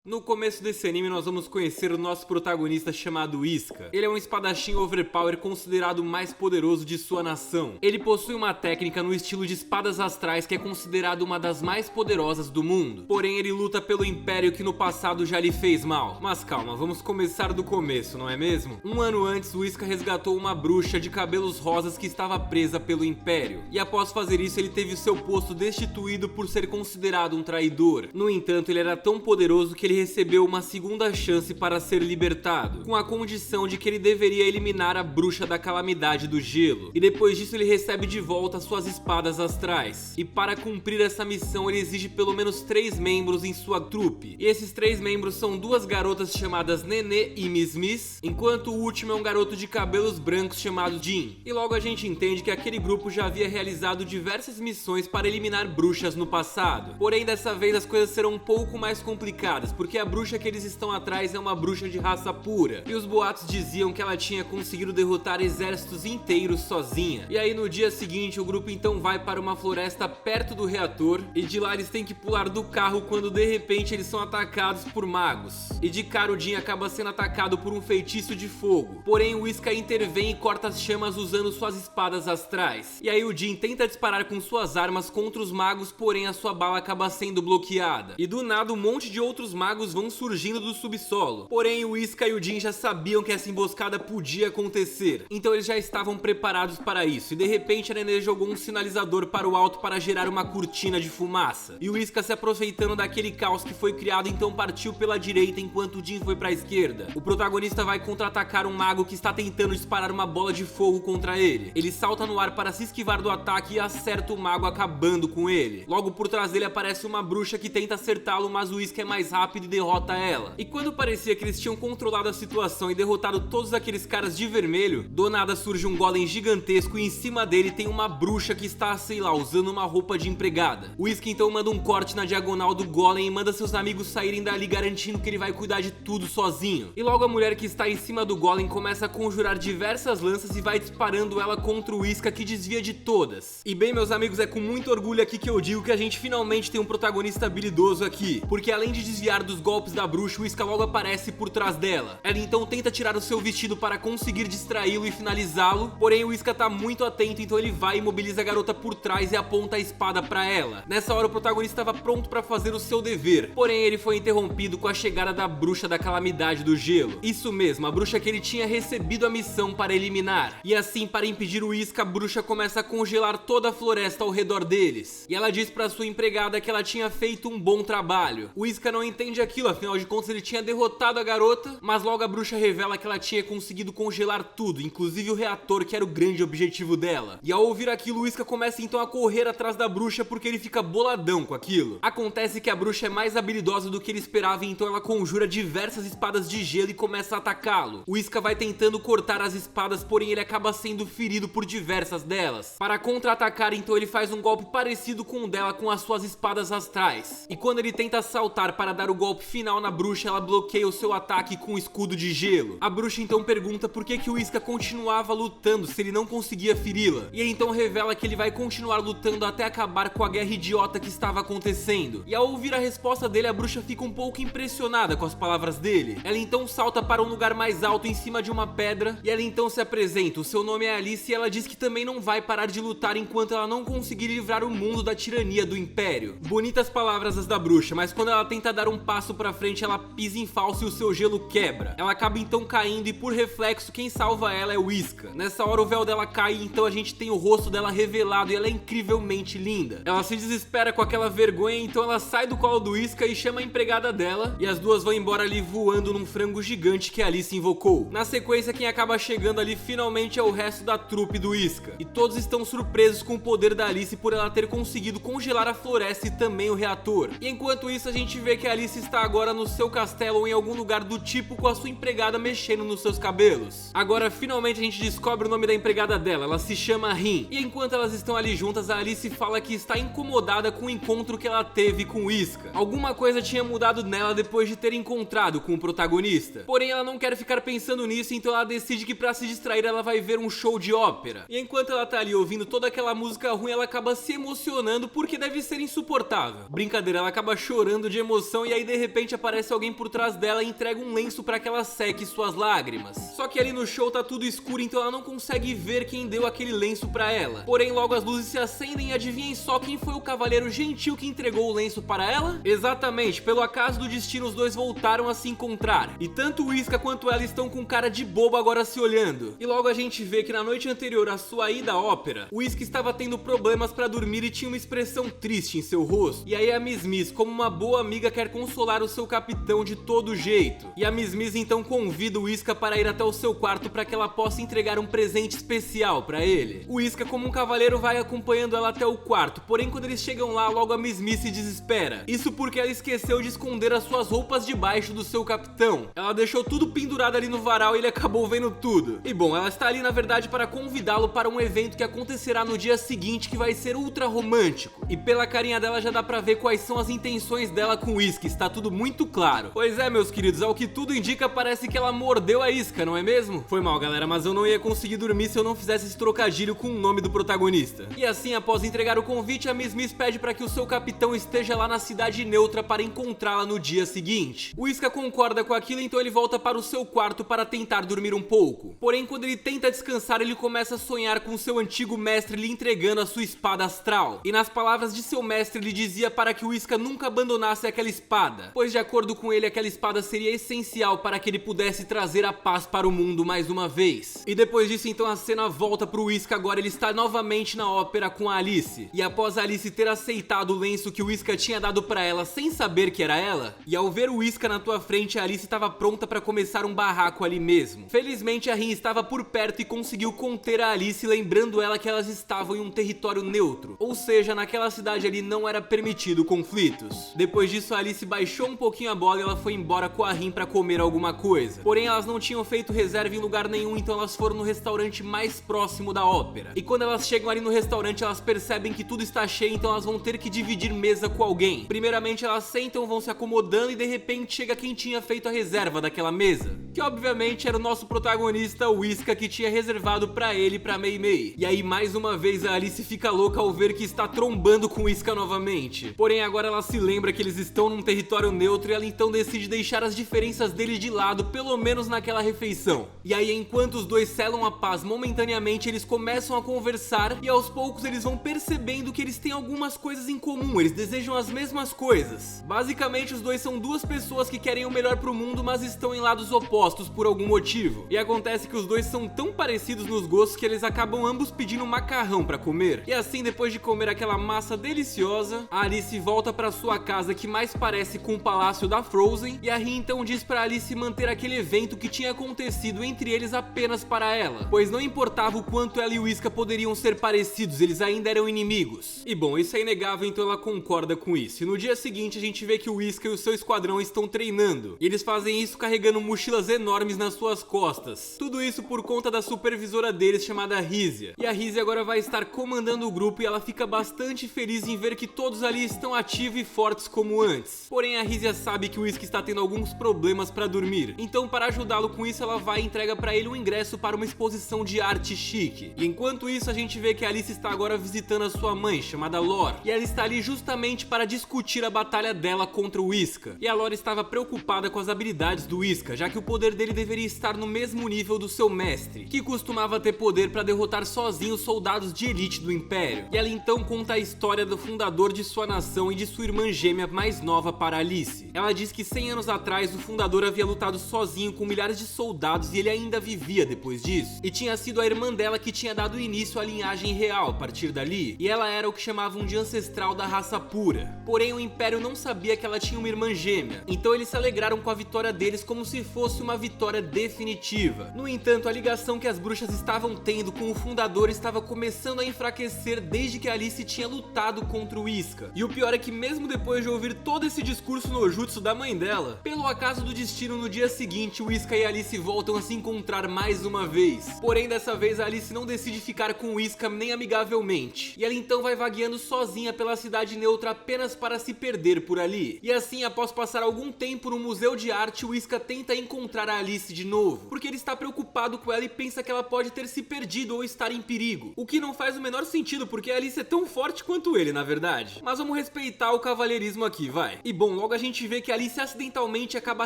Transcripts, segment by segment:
No começo desse anime nós vamos conhecer o nosso protagonista chamado Iska. Ele é um espadachim overpower considerado o mais poderoso de sua nação. Ele possui uma técnica no estilo de espadas astrais que é considerado uma das mais poderosas do mundo. Porém ele luta pelo império que no passado já lhe fez mal. Mas calma, vamos começar do começo, não é mesmo? Um ano antes o Iska resgatou uma bruxa de cabelos rosas que estava presa pelo império. E após fazer isso ele teve seu posto destituído por ser considerado um traidor. No entanto ele era tão poderoso que ele recebeu uma segunda chance para ser libertado, com a condição de que ele deveria eliminar a bruxa da calamidade do gelo, e depois disso ele recebe de volta suas espadas astrais, e para cumprir essa missão ele exige pelo menos 3 membros em sua trupe, e esses 3 membros são 2 garotas chamadas Nenê e Miss Miss, enquanto o último é um garoto de cabelos brancos chamado Jin, e logo a gente entende que aquele grupo já havia realizado diversas missões para eliminar bruxas no passado, porém dessa vez as coisas serão um pouco mais complicadas, porque a bruxa que eles estão atrás é uma bruxa de raça pura, e os boatos diziam que ela tinha conseguido derrotar exércitos inteiros sozinha. E aí no dia seguinte o grupo então vai para uma floresta perto do reator, e de lá eles têm que pular do carro quando de repente eles são atacados por magos. E de cara o Jin acaba sendo atacado por um feitiço de fogo, porém o Iska intervém e corta as chamas usando suas espadas astrais. E aí o Jin tenta disparar com suas armas contra os magos, porém a sua bala acaba sendo bloqueada. E do nada um monte de outros magos vão surgindo do subsolo. Porém o Iska e o Jin já sabiam que essa emboscada podia acontecer, então eles já estavam preparados para isso, e de repente a Nenê jogou um sinalizador para o alto para gerar uma cortina de fumaça, e o Iska, se aproveitando daquele caos que foi criado, então partiu pela direita enquanto o Jin foi para a esquerda. O protagonista vai contra-atacar um mago que está tentando disparar uma bola de fogo contra ele. Ele salta no ar para se esquivar do ataque e acerta o mago, acabando com ele. Logo por trás dele aparece uma bruxa que tenta acertá-lo, mas o Iska é mais rápido e derrota ela. E quando parecia que eles tinham controlado a situação e derrotado todos aqueles caras de vermelho, do nada surge um golem gigantesco e em cima dele tem uma bruxa que está, sei lá, usando uma roupa de empregada. O Iska então manda um corte na diagonal do golem e manda seus amigos saírem dali, garantindo que ele vai cuidar de tudo sozinho. E logo a mulher que está em cima do golem começa a conjurar diversas lanças e vai disparando ela contra o Iska, que desvia de todas. E bem, meus amigos, é com muito orgulho aqui que eu digo que a gente finalmente tem um protagonista habilidoso aqui, porque além de desviar dos golpes da bruxa, o Iska logo aparece por trás dela. Ela então tenta tirar o seu vestido para conseguir distraí-lo e finalizá-lo, porém o Iska tá muito atento, então ele vai e imobiliza a garota por trás e aponta a espada para ela. Nessa hora o protagonista estava pronto para fazer o seu dever, porém ele foi interrompido com a chegada da bruxa da calamidade do gelo. Isso mesmo, a bruxa que ele tinha recebido a missão para eliminar. E assim, para impedir o Iska, a bruxa começa a congelar toda a floresta ao redor deles. E ela diz para sua empregada que ela tinha feito um bom trabalho. O Iska não entende aquilo, afinal de contas ele tinha derrotado a garota, mas logo a bruxa revela que ela tinha conseguido congelar tudo, inclusive o reator, que era o grande objetivo dela. E ao ouvir aquilo, o Iska começa então a correr atrás da bruxa porque ele fica boladão com aquilo. Acontece que a bruxa é mais habilidosa do que ele esperava, e então ela conjura diversas espadas de gelo e começa a atacá-lo. O Iska vai tentando cortar as espadas, porém ele acaba sendo ferido por diversas delas. Para contra-atacar, então ele faz um golpe parecido com o dela com as suas espadas astrais. E quando ele tenta saltar para dar o golpe final na bruxa, ela bloqueia o seu ataque com um escudo de gelo. A bruxa então pergunta por que o Iska continuava lutando se ele não conseguia feri-la, e ele então revela que ele vai continuar lutando até acabar com a guerra idiota que estava acontecendo. E ao ouvir a resposta dele, a bruxa fica um pouco impressionada com as palavras dele. Ela então salta para um lugar mais alto em cima de uma pedra, e ela então se apresenta. O seu nome é Alice e ela diz que também não vai parar de lutar enquanto ela não conseguir livrar o mundo da tirania do império. Bonitas palavras as da bruxa, mas quando ela tenta dar um passo pra frente, ela pisa em falso e o seu gelo quebra. Ela acaba então caindo e por reflexo quem salva ela é o Iska. Nessa hora o véu dela cai e então a gente tem o rosto dela revelado e ela é incrivelmente linda. Ela se desespera com aquela vergonha, então ela sai do colo do Iska e chama a empregada dela, e as duas vão embora ali voando num frango gigante que a Alice invocou. Na sequência, quem acaba chegando ali finalmente é o resto da trupe do Iska, e todos estão surpresos com o poder da Alice por ela ter conseguido congelar a floresta e também o reator. E enquanto isso a gente vê que a Alice está agora no seu castelo ou em algum lugar do tipo, com a sua empregada mexendo nos seus cabelos. Agora finalmente a gente descobre o nome da empregada dela, ela se chama Rin. E enquanto elas estão ali juntas, a Alice fala que está incomodada com o encontro que ela teve com o Iska. Alguma coisa tinha mudado nela depois de ter encontrado com o protagonista. Porém ela não quer ficar pensando nisso, então ela decide que pra se distrair ela vai ver um show de ópera. E enquanto ela tá ali ouvindo toda aquela música ruim, ela acaba se emocionando porque deve ser insuportável. Brincadeira, ela acaba chorando de emoção e aí de repente aparece alguém por trás dela e entrega um lenço pra que ela seque suas lágrimas. Só que ali no show tá tudo escuro, então ela não consegue ver quem deu aquele lenço pra ela. Porém, logo as luzes se acendem e adivinhem só quem foi o cavaleiro gentil que entregou o lenço para ela? Exatamente, pelo acaso do destino os dois voltaram a se encontrar. E tanto o Iska quanto ela estão com cara de bobo agora se olhando. E logo a gente vê que na noite anterior à sua ida à ópera, o Iska estava tendo problemas pra dormir e tinha uma expressão triste em seu rosto. E aí a Miss, como uma boa amiga, quer consolar o seu capitão de todo jeito. E a Miss então convida o Iska para ir até o seu quarto para que ela possa entregar um presente especial para ele. O Iska, como um cavaleiro, vai acompanhando ela até o quarto, porém quando eles chegam lá, logo a Miss se desespera. Isso porque ela esqueceu de esconder as suas roupas debaixo do seu capitão. Ela deixou tudo pendurado ali no varal e ele acabou vendo tudo. E bom, ela está ali na verdade para convidá-lo para um evento que acontecerá no dia seguinte, que vai ser ultra romântico. E pela carinha dela já dá pra ver quais são as intenções dela com o Iska, está tudo muito claro. Pois é, meus queridos, ao que tudo indica, parece que ela mordeu a Iska, não é mesmo? Foi mal, galera, mas eu não ia conseguir dormir se eu não fizesse esse trocadilho com o nome do protagonista. E assim, após entregar o convite, a Miss pede para que o seu capitão esteja lá na cidade neutra para encontrá-la no dia seguinte. O Iska concorda com aquilo, então ele volta para o seu quarto para tentar dormir um pouco. Porém, quando ele tenta descansar, ele começa a sonhar com seu antigo mestre lhe entregando a sua espada astral. E nas palavras de seu mestre, ele dizia para que o Iska nunca abandonasse aquela espada, pois de acordo com ele, aquela espada seria essencial para que ele pudesse trazer a paz para o mundo mais uma vez. E depois disso, então, a cena volta pro Iska. Agora ele está novamente na ópera com a Alice. E após a Alice ter aceitado o lenço que o Iska tinha dado pra ela sem saber que era ela, e ao ver o Iska na tua frente, a Alice estava pronta pra começar um barraco ali mesmo. Felizmente a Rin estava por perto e conseguiu conter a Alice, lembrando ela que elas estavam em um território neutro, ou seja, naquela cidade ali não era permitido conflitos. Depois disso, a Alice baixou um pouquinho a bola e ela foi embora com a Rin pra comer alguma coisa. Porém, elas não tinham feito reserva em lugar nenhum, então elas foram no restaurante mais próximo da ópera. E quando elas chegam ali no restaurante, elas percebem que tudo está cheio, então elas vão ter que dividir mesa com alguém. Primeiramente elas sentam, vão se acomodando e de repente chega quem tinha feito a reserva daquela mesa, que obviamente era o nosso protagonista, o Iska, que tinha reservado pra ele e pra Mei Mei. E aí mais uma vez a Alice fica louca ao ver que está trombando com o Iska novamente. Porém agora ela se lembra que eles estão num território neutro e ela então decide deixar as diferenças deles de lado, pelo menos naquela refeição. E aí enquanto os dois selam a paz momentaneamente, eles começam a conversar e aos poucos eles vão percebendo que eles têm algumas coisas em comum, eles desejam as mesmas coisas. Basicamente os dois são duas pessoas que querem o melhor pro mundo, mas estão em lados opostos por algum motivo. E acontece que os dois são tão parecidos nos gostos que eles acabam ambos pedindo macarrão pra comer. E assim, depois de comer aquela massa deliciosa, a Alice volta pra sua casa, que mais parece com o palácio da Frozen, e a Rin então diz pra Alice manter aquele evento que tinha acontecido entre eles apenas para ela, pois não importava o quanto ela e o Iska poderiam ser parecidos, eles ainda eram inimigos. E bom, isso é inegável, então ela concorda com isso. E no dia seguinte a gente vê que o Iska e o seu esquadrão estão treinando, e eles fazem isso carregando mochilas enormes nas suas costas. Tudo isso por conta da supervisora deles, chamada Rizia. E a Rizia agora vai estar comandando o grupo e ela fica bastante feliz em ver que todos ali estão ativos e fortes como antes. Porém a Rizia sabe que o Iska está tendo alguns problemas para dormir, então para ajudá-lo com isso ela vai e entrega para ele um ingresso para uma exposição de arte chique. E enquanto isso a gente vê que a Alice está agora visitando a sua mãe, chamada Lore, e ela está ali justamente para discutir a batalha dela contra o Iska. E a Lore estava preocupada com as habilidades do Iska, já que o poder dele deveria estar no mesmo nível do seu mestre, que costumava ter poder para derrotar sozinho os soldados de elite do Império. E ela então conta a história do fundador de sua nação e de sua irmã gêmea mais nova para Alice. Ela diz que 100 anos atrás o fundador havia lutado sozinho com milhares de soldados e ele ainda vivia depois disso. E tinha sido a irmã dela que tinha dado início à linhagem real a partir dali, e ela era o que chamavam de ancestral da raça pura. Porém o Império não sabia que ela tinha uma irmã gêmea, então eles se alegraram com a vitória deles como se fosse uma vitória definitiva. No entanto, a ligação que as bruxas estavam tendo com o fundador estava começando a enfraquecer desde que Alice tinha lutado contra o Iska. E o pior é que mesmo depois de ouvir todo esse discurso nojutsu da mãe dela, pelo acaso do destino, no dia seguinte o Iska e a Alice voltam a se encontrar mais uma vez. Porém dessa vez a Alice não decide ficar com o Iska nem amigavelmente, e ela então vai vagueando sozinha pela cidade neutra apenas para se perder por ali. E assim, após passar algum tempo no museu de arte, o Iska tenta encontrar a Alice de novo, porque ele está preocupado com ela e pensa que ela pode ter se perdido ou estar em perigo, o que não faz o menor sentido, porque a Alice é tão forte quanto ele, na verdade. Mas vamos respeitar o cavalheirismo aqui, vai. E bom, logo a gente vê que Alice acidentalmente acaba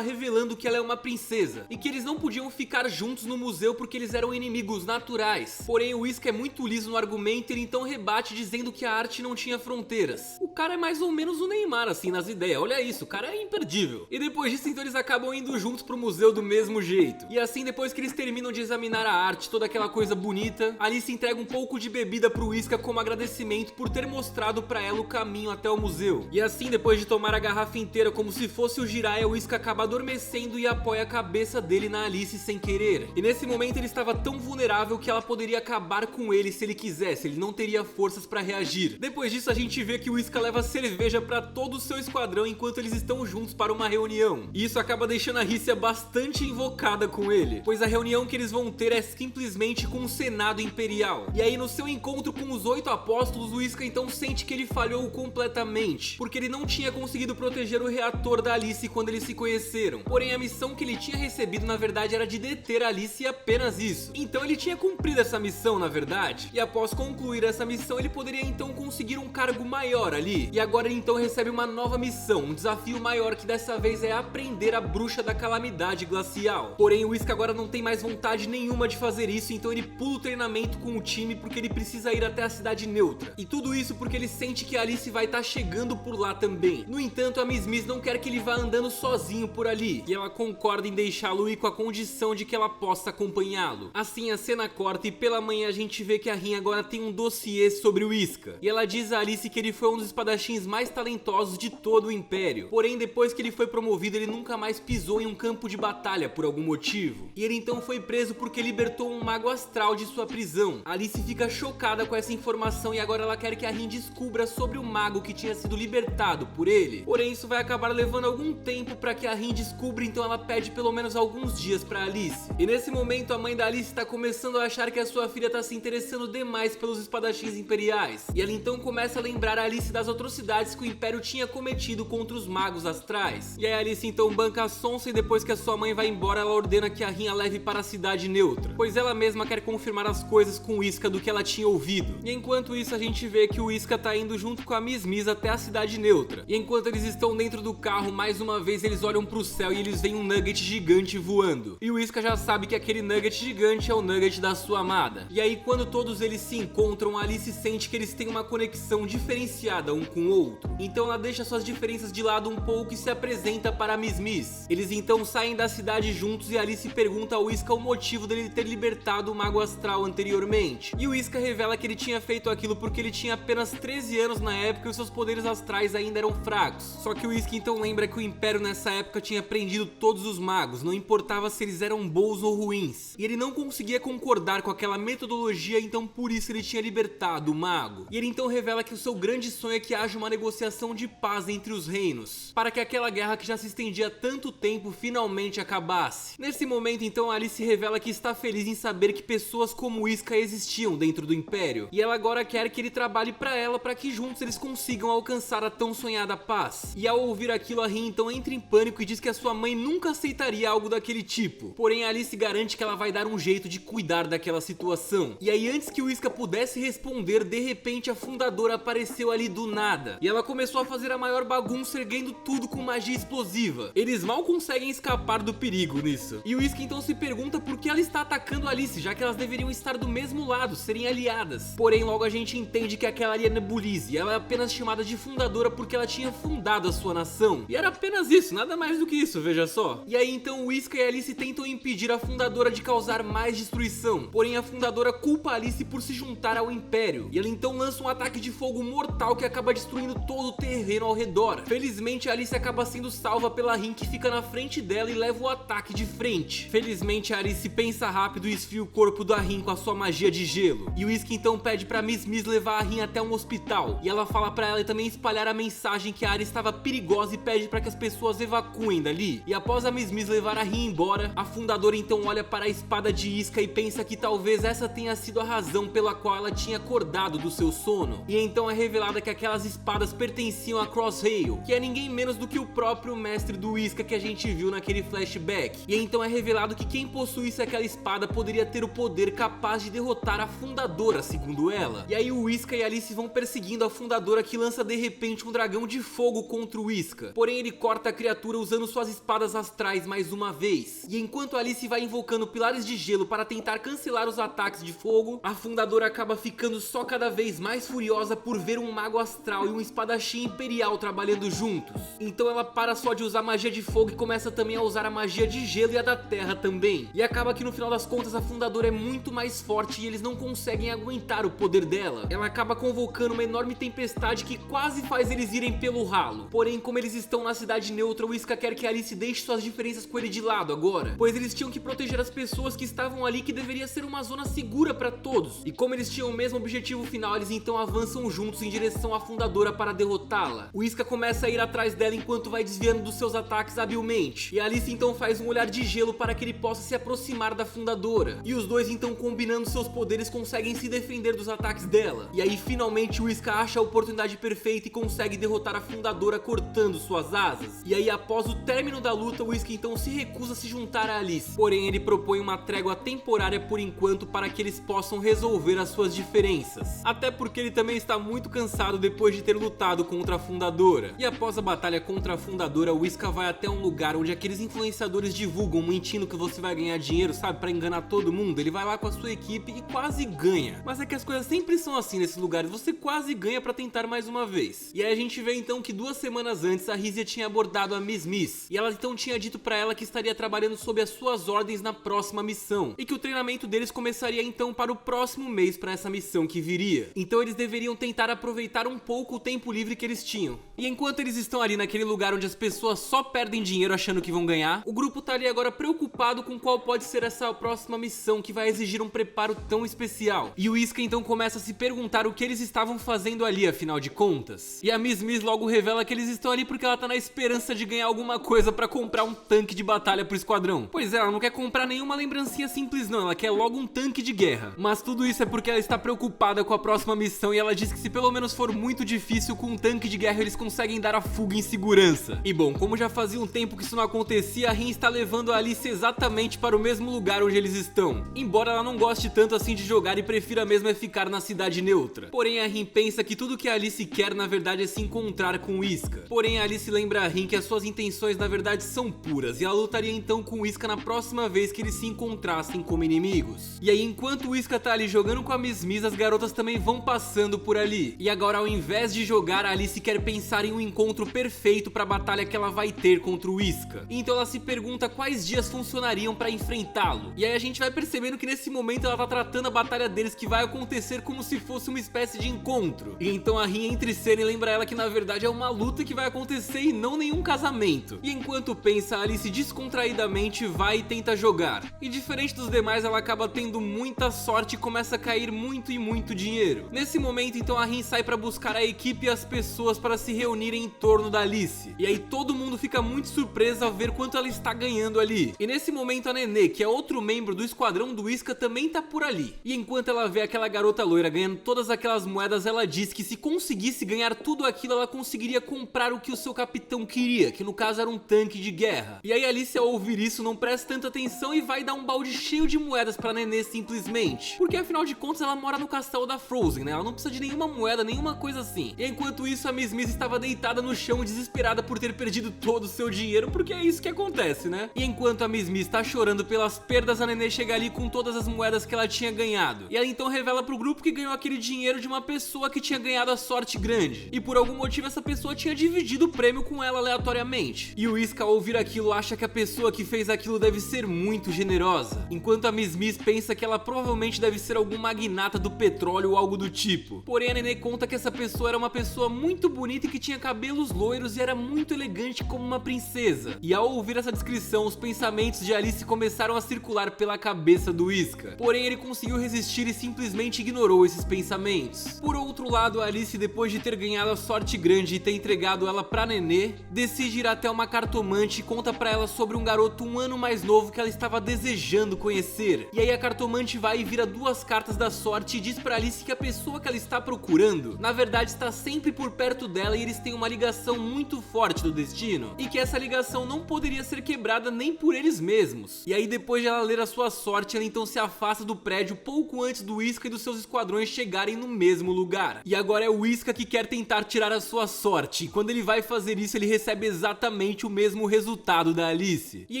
revelando que ela é uma princesa e que eles não podiam ficar juntos no museu porque eles eram inimigos naturais. Porém, o Whisker é muito liso no argumento e ele então rebate dizendo que a arte não tinha fronteiras. O cara é mais ou menos o Neymar assim nas ideias, olha isso, o cara é imperdível. E depois disso então eles acabam indo juntos pro museu do mesmo jeito. E assim, depois que eles terminam de examinar a arte, toda aquela coisa bonita, Alice entrega um pouco de bebida pro Whisker como agradecimento por ter mostrado pra ela o caminho até o museu. E assim, depois de tomar a garrafa inteira como se fosse o Jiraiya, o Whisker acaba adormecendo e apoia a cabeça dele na Alice sem querer. E nesse momento ele estava tão vulnerável que ela poderia acabar com ele se ele quisesse, ele não teria forças pra reagir. Depois disso a gente vê que o Whisker leva cerveja pra todo o seu esquadrão enquanto eles estão juntos para uma reunião. E isso acaba deixando a Rícia bastante invocada com ele, pois a reunião que eles vão ter é simplesmente com o Senado Imperial. E aí no seu encontro com os 8 apóstolos, o Whisker então sente que ele falhou completamente, porque ele não tinha conseguido proteger o reator da Alice quando eles se conheceram. Porém, a missão que ele tinha recebido na verdade era de deter a Alice e apenas isso. Então ele tinha cumprido essa missão na verdade, e após concluir essa missão ele poderia então conseguir um cargo maior ali. E agora ele então recebe uma nova missão, um desafio maior que dessa vez é aprender a bruxa da calamidade glacial. Porém, o Whisker agora não tem mais vontade nenhuma de fazer isso, então ele pula o treinamento com o time porque ele precisa ir até a cidade neutra. E tudo isso porque ele sente que a Alice vai estar chegando por lá também. No entanto, a Miss Miss não quer que ele vá andando sozinho por ali, e ela concorda em deixá-lo ir com a condição de que ela possa acompanhá-lo. Assim a cena corta e pela manhã a gente vê que a Rin agora tem um dossiê sobre o Whisker. E ela diz a Alice que ele foi um dos espadachins mais talentosos de todo o Império. Porém, depois que ele foi promovido, ele nunca mais pisou em um campo de batalha por algum motivo. E ele então foi preso porque libertou um mago astral de sua prisão. Alice fica chocada com essa informação e agora ela quer que a Rin descubra sobre o mago que tinha sido libertado por ele. Porém, isso vai acabar levando algum tempo para que a Rin descubra, então ela pede pelo menos alguns dias para Alice. E nesse momento a mãe da Alice está começando a achar que a sua filha está se interessando demais pelos espadachins imperiais. E ela então começa a lembrar a Alice das atrocidades que o Império tinha cometido contra os magos astrais. E aí a Alice então banca a sonsa e depois que a sua mãe vai embora, ela ordena que a Rin a leve para a cidade neutra, pois ela mesma quer confirmar as coisas com o Whisker do que ela tinha ouvido. E enquanto isso a gente vê que o Whisker tá indo junto com a Miss Miss até a cidade neutra. E enquanto eles estão dentro do carro, mais uma vez eles olham pro céu e eles veem um nugget gigante voando. E o Whisker já sabe que aquele nugget gigante é o nugget da sua amada. E aí quando todos eles se encontram, a Alice sente que eles têm uma conexão diferenciada um com o outro. Então ela deixa suas diferenças de lado um pouco e se apresenta para a Miss Miss. Eles então saem da cidade juntos e Alice pergunta ao Whisker o motivo dele ter libertado o mago astral anteriormente. E o Whisker revela que ele tinha feito aquilo porque ele tinha apenas 13 anos na época e os seus poderes astrais ainda eram fracos. Só que o Whisker então lembra que o Império nessa época tinha prendido todos os magos, não importava se eles eram bons ou ruins. E ele não conseguia concordar com aquela metodologia, então por isso ele tinha libertado o mago. E ele então revela que o seu grande sonho é que haja uma negociação de paz entre os reinos, para que aquela guerra que já se estendia há tanto tempo finalmente acabasse. Nesse momento então a Alice revela que está feliz em saber que pessoas como o Whisker existiam dentro do Império, e ela agora quer que ele trabalhe para ela para que juntos eles consigam alcançar a tão sonhada paz. E ao ouvir aquilo, a Rin então entra em pânico e diz que a sua mãe nunca aceitaria algo daquele tipo. Porém, a Alice garante que ela vai dar um jeito de cuidar daquela situação. E aí, antes que o Whisker pudesse responder, de repente a fundadora apareceu ali do nada. E ela começou a fazer a maior bagunça, erguendo tudo com magia explosiva. Eles mal conseguem escapar do perigo nisso. E o Whisker então se pergunta por que ela está atacando a Alice, já que elas deveriam estar do mesmo lado, serem aliadas. Porém, logo a gente entende que aquela ali é Nebulise, e ela é apenas chamada de fundadora porque ela tinha fundado a sua nação. E era apenas isso, nada mais do que isso, veja só. E aí então o Whisker e a Alice tentam impedir a fundadora de causar mais destruição. Porém, a fundadora culpa a Alice por se juntar ao Império. E ela então lança um ataque de fogo mortal que acaba destruindo todo o terreno ao redor. Felizmente, a Alice acaba sendo salva pela Rin, que fica na frente dela e leva o ataque de frente. Felizmente, a Alice pensa rápido e esfria o corpo da Rin com a sua magia de gelo. E o Whisker então pede pra Miss Miss levar a Rin até um hospital. E ela fala pra ela também espalhar a mensagem que a área estava perigosa e pede pra que as pessoas evacuem dali. E após a Miss Miss levar a Rin embora, a fundadora então olha para a espada de isca e pensa que talvez essa tenha sido a razão pela qual ela tinha acordado do seu sono. E então é revelada que aquelas espadas pertenciam a Crosshail, que é ninguém menos do que o próprio mestre do Whisker que a gente viu naquele flashback. E então é revelado que quem possuísse aquela espada poderia ter o poder capaz de derrotar a fundadora, segundo ela. E aí o Whisker e a Alice vão perseguindo a fundadora, que lança de repente um dragão de fogo contra o o Whiska. Porém ele corta a criatura usando suas espadas astrais mais uma vez. E enquanto Alice vai invocando pilares de gelo para tentar cancelar os ataques de fogo, a fundadora acaba ficando só cada vez mais furiosa por ver um mago astral e um espadachim imperial trabalhando juntos. Então ela para só de usar magia de fogo e começa também a usar a magia de gelo e a da terra também. E acaba que no final das contas a fundadora é muito mais forte e eles não conseguem aguentar o poder dela. Ela acaba convocando uma enorme tempestade que quase faz eles irem pelo ralo. Porém, como eles estão na cidade neutra, o Whiska quer que Alice deixe suas diferenças com ele de lado agora, pois eles tinham que proteger as pessoas que estavam ali, que deveria ser uma zona segura para todos. E como eles tinham o mesmo objetivo final, eles então avançam juntos em direção à fundadora para derrotá-la. O Whiska começa a ir atrás dela enquanto vai desviando dos seus ataques habilmente. E Alice então faz um olhar de gelo para que ele possa se aproximar da fundadora. E os dois então, combinando seus poderes, conseguem se defender dos ataques dela. E aí finalmente o Whiska acha a oportunidade perfeita e consegue derrotar a fundadora cortando suas asas. E aí após o término da luta, o Whiska então se recusa a se juntar a Alice. Porém ele propõe uma trégua temporária por enquanto para que eles possam resolver as suas diferenças. Até porque ele também está muito cansado depois de ter lutado contra a fundadora. E após a batalha contra a fundadora, o Whiska vai até um lugar onde aqueles influenciadores divulgam mentindo que você vai ganhar dinheiro, sabe, pra enganar todo mundo. Ele vai lá com a sua equipe e quase ganha. Mas é que as coisas sempre são assim nesses lugares, você quase ganha pra tentar mais uma vez. E aí a gente vê então que 2 semanas antes a Rizia tinha abordado a Miss e ela então tinha dito pra ela que estaria trabalhando sob as suas ordens na próxima missão e que o treinamento deles começaria então para o próximo mês para essa missão que viria. Então eles deveriam tentar aproveitar um pouco o tempo livre que eles tinham. E enquanto eles estão ali naquele lugar onde as pessoas só perdem dinheiro achando que vão ganhar, o grupo tá ali agora preocupado com qual pode ser essa próxima missão que vai exigir um preparo tão especial. E o Whiska então começa a se perguntar o que eles estavam fazendo ali, afinal de contas. E a Miss logo revela que eles estão ali porque ela tá na esperança de ganhar alguma coisa pra comprar um tanque de batalha pro esquadrão. Pois é, ela não quer comprar nenhuma lembrancinha simples não, ela quer logo um tanque de guerra. Mas tudo isso é porque ela está preocupada com a próxima missão e ela diz que se pelo menos for muito difícil, com um tanque de guerra eles conseguem dar a fuga em segurança. E bom, como já fazia um tempo que isso não acontecia, a Rin está levando a Alice exatamente para o mesmo lugar onde eles estão. Embora ela não goste tanto assim de jogar e prefira mesmo é ficar na cidade neutra. Porém a Rin pensa que tudo que a Alice quer na verdade é se encontrar com o Whiska. Porém a Alice lembra a Rin que as suas intenções na verdade são puras e ela lutaria então com o Whiska na próxima vez que eles se encontrassem como inimigos. E aí enquanto o Whiska tá ali jogando com a Miss, as garotas também vão passando por ali. E agora ao invés de jogar, a Alice quer pensar em um encontro perfeito para a batalha que ela vai ter contra o Whiska. Então ela se pergunta quais dias funcionariam para enfrentá-lo. E aí a gente vai percebendo que nesse momento ela tá tratando a batalha deles que vai acontecer como se fosse uma espécie de encontro. E então a Rin entra em cena e lembra ela que na verdade é uma luta que vai acontecer e não nenhum casamento. E enquanto pensa, a Alice descontraidamente vai e tenta jogar. E diferente dos demais, ela acaba tendo muita sorte e começa a cair muito e muito dinheiro. Nesse momento então a Rin sai para buscar a equipe e as pessoas para se reunirem em torno da Alice. E aí todo mundo fica muito surpreso ao ver quanto ela está ganhando ali. E nesse momento a Nenê, que é outro membro do esquadrão do Whiska, também tá por ali. E enquanto ela vê aquela garota loira ganhando todas aquelas moedas, ela diz que se conseguisse ganhar tudo aquilo, ela conseguiria comprar o que o seu capitão queria, que no caso era um tanque de guerra. E aí Alice, ao ouvir isso, não presta tanta atenção e vai dar um balde cheio de moedas pra Nenê simplesmente. Porque afinal de contas ela mora no castelo da Frozen, né? Ela não precisa de nenhuma moeda, nenhuma coisa assim. E enquanto isso a Miss estava deitada no chão desesperada por ter perdido todo o seu dinheiro, porque é isso que acontece, né? E enquanto a Miss está chorando pelas perdas, a Nenê chega ali com todas as moedas que ela tinha ganhado. E ela então revela pro grupo que ganhou aquele dinheiro de uma pessoa que tinha ganhado a sorte grande. E por algum motivo essa pessoa tinha dividido o prêmio com ela aleatoriamente. E o Whiska, ao ouvir aquilo, acha que a pessoa que fez aquilo deve ser muito generosa. Enquanto a Miss pensa que ela provavelmente deve ser algum magnata do petróleo ou algo do tipo. Porém a Nenê conta que essa pessoa era uma pessoa muito bonita e que tinha cabelos loiros e era muito elegante como uma princesa. E ao ouvir essa descrição, os pensamentos de Alice começaram a circular pela cabeça do Whiska. Porém ele conseguiu resistir e simplesmente ignorou esses pensamentos. Por outro lado, a Alice, depois de ter ganhado a sorte grande e ter entregado ela pra Nenê, decide ir até uma cartomante e conta pra ela sobre um garoto 1 ano mais novo que ela estava desejando conhecer. E aí a cartomante vai e vira 2 cartas da sorte e diz pra Alice que a pessoa que ela está procurando, na verdade está sempre por perto dela e eles têm uma ligação muito forte do destino. E que essa ligação não poderia ser quebrada nem por eles mesmos. E aí depois de ela ler a sua sorte, ela então se afasta do prédio pouco antes do Whiska e dos seus esquadrões chegarem no mesmo lugar. E agora é o Whiska que quer tentar tirar a sua sorte. E quando ele vai fazer isso, ele recebe exatamente o mesmo resultado da Alice. E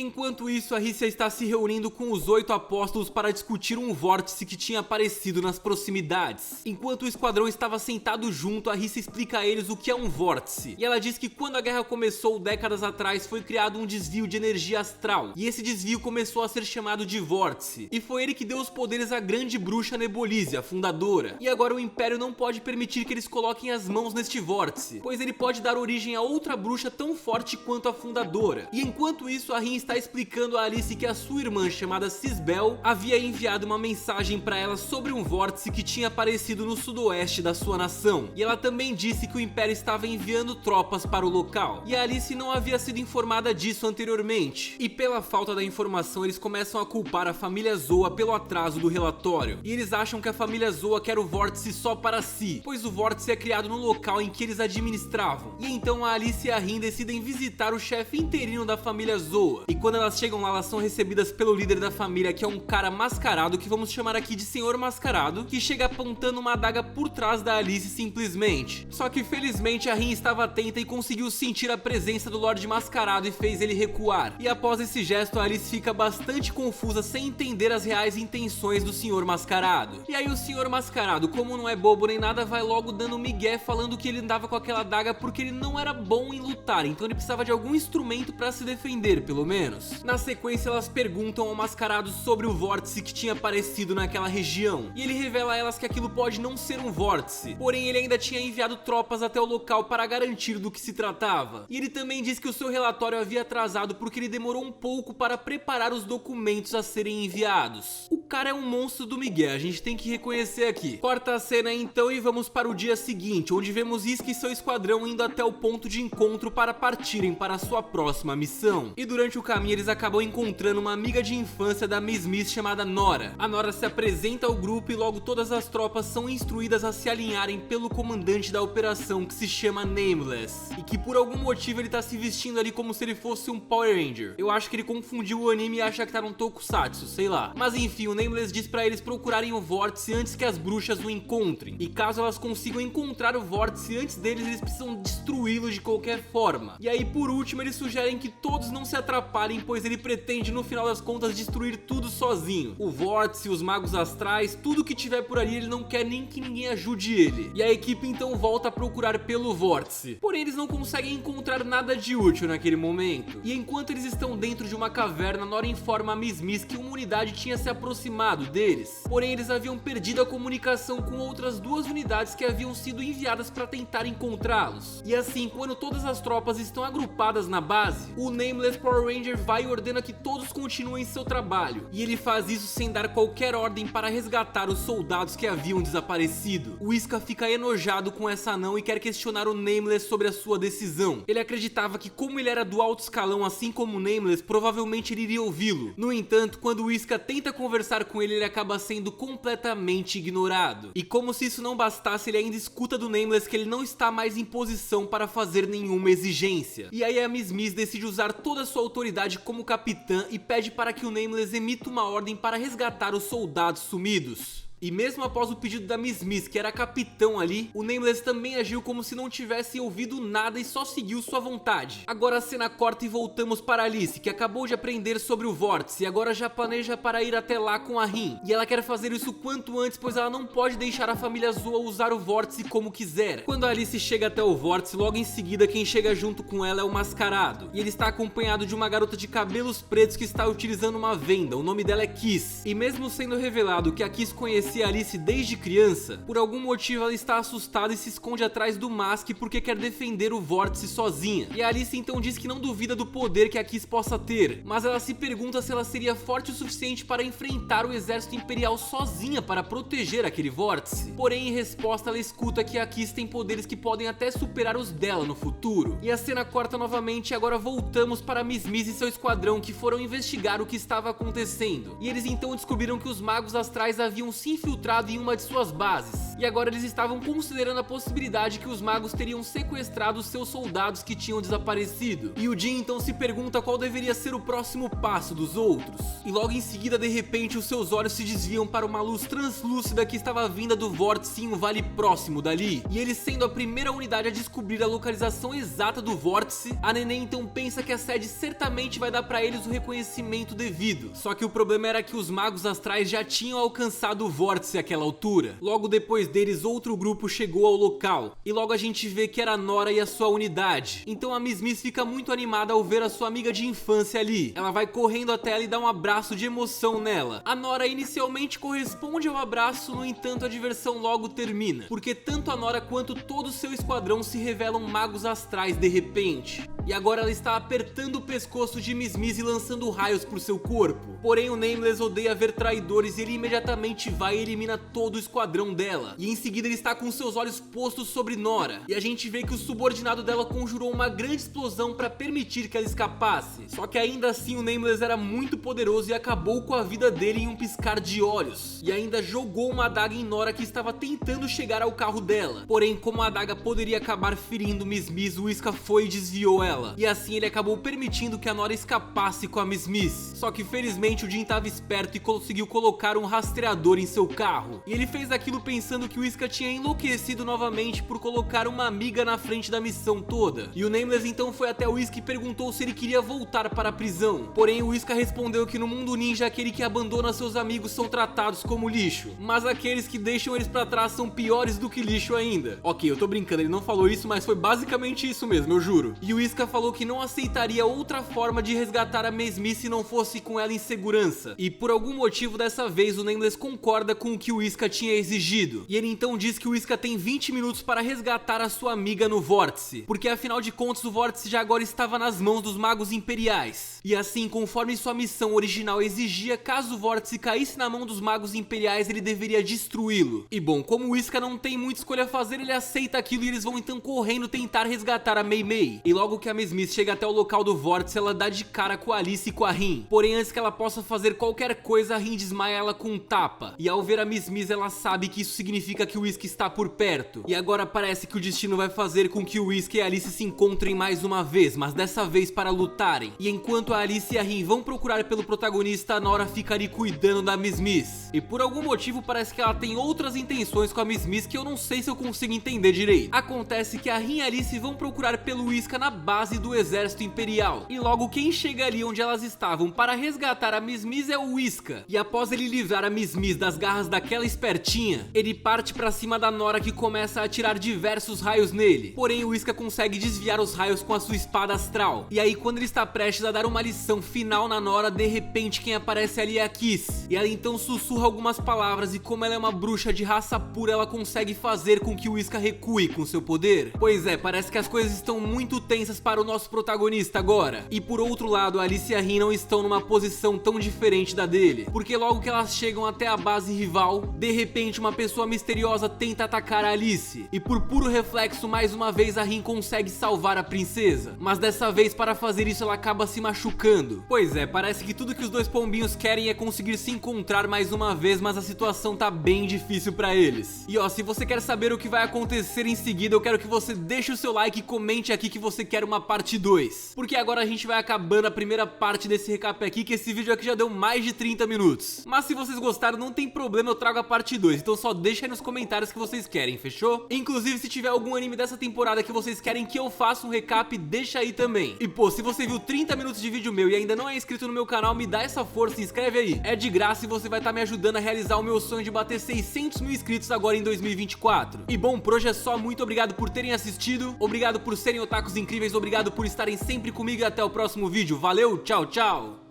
enquanto isso, a Alicia está se reunindo com os 8 apóstolos para discutir um vórtice que tinha aparecido nas proximidades. Enquanto o esquadrão estava sentado junto, a Alicia explica a eles o que é um vórtice. E ela diz que quando a guerra começou décadas atrás, foi criado um desvio de energia astral. E esse desvio começou a ser chamado de vórtice. E foi ele que deu os poderes à grande bruxa Nebolise, a fundadora. E agora o Império não pode permitir que eles coloquem as mãos neste vórtice, pois ele pode dar origem a outra bruxa tão forte quanto a fundadora. E enquanto isso, a Rin está explicando a Alice que a sua irmã, chamada Cisbel, havia enviado uma mensagem para ela sobre um vórtice que tinha aparecido no sudoeste da sua nação. E ela também disse que o Império estava enviando tropas para o local. E a Alice não havia sido informada disso anteriormente. E pela falta da informação, eles começam a culpar a família Zoa pelo atraso do relatório. E eles acham que a família Zoa quer o vórtice só para si, pois o vórtice é criado no local em que eles administravam. E então a Alice e a Rin decidem visitar o chefe interino da família Zoa. E quando elas chegam lá, elas são recebidas pelo líder da família, que é um cara mascarado, que vamos chamar aqui de Senhor Mascarado, que chega apontando uma adaga por trás da Alice simplesmente. Só que felizmente a Rin estava atenta e conseguiu sentir a presença do Lorde Mascarado e fez ele recuar. E após esse gesto, a Alice fica bastante confusa, sem entender as reais intenções do Senhor Mascarado. E aí o Senhor Mascarado, como não é bobo nem nada, vai logo dando migué, falando que ele andava com aquela adaga porque ele não era bom em lutar, então ele precisava de algum instrumento para se defender, pelo menos. Na sequência, elas perguntam ao Mascarado sobre o vórtice que tinha aparecido naquela região, e ele revela a elas que aquilo pode não ser um vórtice, porém ele ainda tinha enviado tropas até o local para garantir do que se tratava. E ele também diz que o seu relatório havia atrasado porque ele demorou um pouco para preparar os documentos a serem enviados. O cara é um monstro do migué, a gente tem que reconhecer aqui. Corta a cena então e vamos para o dia seguinte, onde vemos Iska e seu esquadrão indo até o ponto de encontro para partirem para a sua próxima missão. E durante o caminho eles acabam encontrando uma amiga de infância da Miss Miss chamada Nora. A Nora se apresenta ao grupo e logo todas as tropas são instruídas a se alinharem pelo comandante da operação, que se chama Nameless, e que por algum motivo ele tá se vestindo ali como se ele fosse um Power Ranger. Eu acho que ele confundiu o anime e acha que tá num tokusatsu, sei lá. Mas enfim, o Nameless diz pra eles procurarem o vórtice antes que as bruxas o encontrem. E caso elas consigam encontrar o vórtice antes deles, eles precisam destruí-lo de qualquer forma. E aí por último eles sugerem que todos não se atrapalhem, pois ele pretende no final das contas destruir tudo sozinho. O vórtice, os magos astrais, tudo que tiver por ali, ele não quer nem que ninguém ajude ele. E a equipe então volta a procurar pelo vórtice. Porém eles não conseguem encontrar nada de útil naquele momento. E enquanto eles estão dentro de uma caverna, Nora informa a Miss Miss que uma unidade tinha se aproximado deles. Porém eles haviam perdido a comunicação com outras 2 unidades que haviam sido enviadas para tentar encontrá-los. E assim, quando todas as tropas estão agrupadas na base, o Nameless Power Ranger vai e ordena que todos continuem seu trabalho. E ele faz isso sem dar qualquer ordem para resgatar os soldados que haviam desaparecido. O Iska fica enojado com essa não e quer questionar o Nameless sobre a sua decisão. Ele acreditava que como ele era do alto escalão, assim como o Nameless, provavelmente ele iria ouvi-lo. No entanto, quando o Iska tenta conversar com ele acaba sendo completamente ignorado. E como se isso não bastasse, ele ainda escuta do Nameless que ele não está mais em posição para fazer nenhuma exigência. E aí a Miss Miss decide usar toda a sua autoridade como capitã e pede para que o Nameless emita uma ordem para resgatar os soldados sumidos. E mesmo após o pedido da Miss Miss, que era capitão ali, o Nameless também agiu como se não tivesse ouvido nada e só seguiu sua vontade. Agora a cena corta e voltamos para Alice, que acabou de aprender sobre o vórtice e agora já planeja para ir até lá com a Rin. E ela quer fazer isso quanto antes, pois ela não pode deixar a família Zoa usar o vórtice como quiser. Quando a Alice chega até o vórtice, logo em seguida quem chega junto com ela é o Mascarado. E ele está acompanhado de uma garota de cabelos pretos que está utilizando uma venda. O nome dela é Kiss. E mesmo sendo revelado que a Kiss conhecia Alice desde criança, por algum motivo ela está assustada e se esconde atrás do Mask porque quer defender o vórtice sozinha. E a Alice então diz que não duvida do poder que a Kiss possa ter, mas ela se pergunta se ela seria forte o suficiente para enfrentar o exército imperial sozinha para proteger aquele vórtice. Porém, em resposta, ela escuta que a Kiss tem poderes que podem até superar os dela no futuro. E a cena corta novamente e agora voltamos para Miss Miss e seu esquadrão, que foram investigar o que estava acontecendo. E eles então descobriram que os magos astrais haviam se infiltrado em uma de suas bases. E agora eles estavam considerando a possibilidade que os magos teriam sequestrado seus soldados que tinham desaparecido. E o Jin então se pergunta qual deveria ser o próximo passo dos outros. E logo em seguida, de repente, os seus olhos se desviam para uma luz translúcida que estava vinda do vórtice em um vale próximo dali. E ele, sendo a primeira unidade a descobrir a localização exata do vórtice, a Nene então pensa que a sede certamente vai dar para eles o reconhecimento devido. Só que o problema era que os magos astrais já tinham alcançado o vórtice àquela altura. Logo depois deles, outro grupo chegou ao local. E logo a gente vê que era a Nora e a sua unidade. Então a Miss Miss fica muito animada ao ver a sua amiga de infância ali. Ela vai correndo até ela e dá um abraço de emoção nela. A Nora inicialmente corresponde ao abraço, no entanto a diversão logo termina, porque tanto a Nora quanto todo o seu esquadrão se revelam magos astrais de repente. E agora ela está apertando o pescoço de Miss Miss e lançando raios por seu corpo. Porém o Nameless odeia ver traidores e ele imediatamente vai e elimina todo o esquadrão dela. E em seguida ele está com seus olhos postos sobre Nora. E a gente vê que o subordinado dela conjurou uma grande explosão para permitir que ela escapasse. Só que ainda assim o Nameless era muito poderoso e acabou com a vida dele em um piscar de olhos. E ainda jogou uma adaga em Nora que estava tentando chegar ao carro dela. Porém, como a adaga poderia acabar ferindo Miss Miss, o Iska foi e desviou ela. E assim ele acabou permitindo que a Nora escapasse com a Miss Miss. Só que felizmente o Jin estava esperto e conseguiu colocar um rastreador em seu carro. E ele fez aquilo pensando que o Iska tinha enlouquecido novamente por colocar uma amiga na frente da missão toda. E o Nameless então foi até o Iska e perguntou se ele queria voltar para a prisão. Porém o Iska respondeu que no mundo ninja aquele que abandona seus amigos são tratados como lixo, mas aqueles que deixam eles pra trás são piores do que lixo ainda. Ok, eu tô brincando, ele não falou isso, mas foi basicamente isso mesmo, eu juro. E o Iska falou que não aceitaria outra forma de resgatar a Miss Miss se não fosse com ela em segurança. E por algum motivo dessa vez o Nameless concorda com o que o Iska tinha exigido. E ele então diz que o Iska tem 20 minutos para resgatar a sua amiga no vórtice, porque afinal de contas o vórtice já agora estava nas mãos dos magos imperiais. E assim, conforme sua missão original exigia, caso o vórtice caísse na mão dos magos imperiais, ele deveria destruí-lo. E bom, como o Iska não tem muita escolha a fazer, ele aceita aquilo e eles vão então correndo tentar resgatar a Mei Mei. E logo que a Miss Miss chega até o local do vórtice, ela dá de cara com a Alice e com a Rin. Porém, antes que ela possa fazer qualquer coisa, a Rin desmaia ela com um tapa. E ao ver a Miss Miss, ela sabe que isso significa que o Iska está por perto. E agora parece que o destino vai fazer com que o Iska e a Alice se encontrem mais uma vez, mas dessa vez para lutarem. E enquanto a Alice e a Rin vão procurar pelo protagonista, a Nora fica ali cuidando da Miss Miss. E por algum motivo parece que ela tem outras intenções com a Miss Miss que eu não sei se eu consigo entender direito. Acontece que a Rin e a Alice vão procurar pelo Iska na base do exército imperial. E logo quem chega ali onde elas estavam para resgatar a Miss Miss é o Iska. E após ele livrar a Miss Miss das garras daquela espertinha, ele parte pra cima da Nora que começa a atirar diversos raios nele. Porém o Iska consegue desviar os raios com a sua espada astral. E aí quando ele está prestes a dar uma lição final na Nora, de repente quem aparece ali é a Kiss. E ela então sussurra algumas palavras e como ela é uma bruxa de raça pura, ela consegue fazer com que o Iska recue com seu poder. Pois é, parece que as coisas estão muito tensas para o nosso protagonista agora. E por outro lado, a Alice e a Rin não estão numa posição tão diferente da dele, porque logo que elas chegam até a base rival, de repente uma pessoa misteriosa tenta atacar a Alice. E por puro reflexo, mais uma vez a Rin consegue salvar a princesa. Mas dessa vez, para fazer isso, ela acaba se machucando. Pois é, parece que tudo que os dois pombinhos querem é conseguir se encontrar mais uma vez, mas a situação tá bem difícil pra eles. E ó, se você quer saber o que vai acontecer em seguida, eu quero que você deixe o seu like e comente aqui que você quer uma parte 2. Porque agora a gente vai acabando a primeira parte desse recap aqui, que esse vídeo aqui já deu mais de 30 minutos. Mas se vocês gostaram, não tem problema, eu trago a parte 2. Então só deixa aí nos comentários que vocês querem, fechou? Inclusive, se tiver algum anime dessa temporada que vocês querem que eu faça um recap, deixa aí também. E pô, se você viu 30 minutos de vídeo meu e ainda não é inscrito no meu canal, me dá essa força, se inscreve aí. É de graça e você vai estar me ajudando a realizar o meu sonho de bater 600 mil inscritos agora em 2024. E bom, por hoje é só, muito obrigado por terem assistido, obrigado por serem otakus incríveis, obrigado por estarem sempre comigo e até o próximo vídeo. Valeu, tchau, tchau!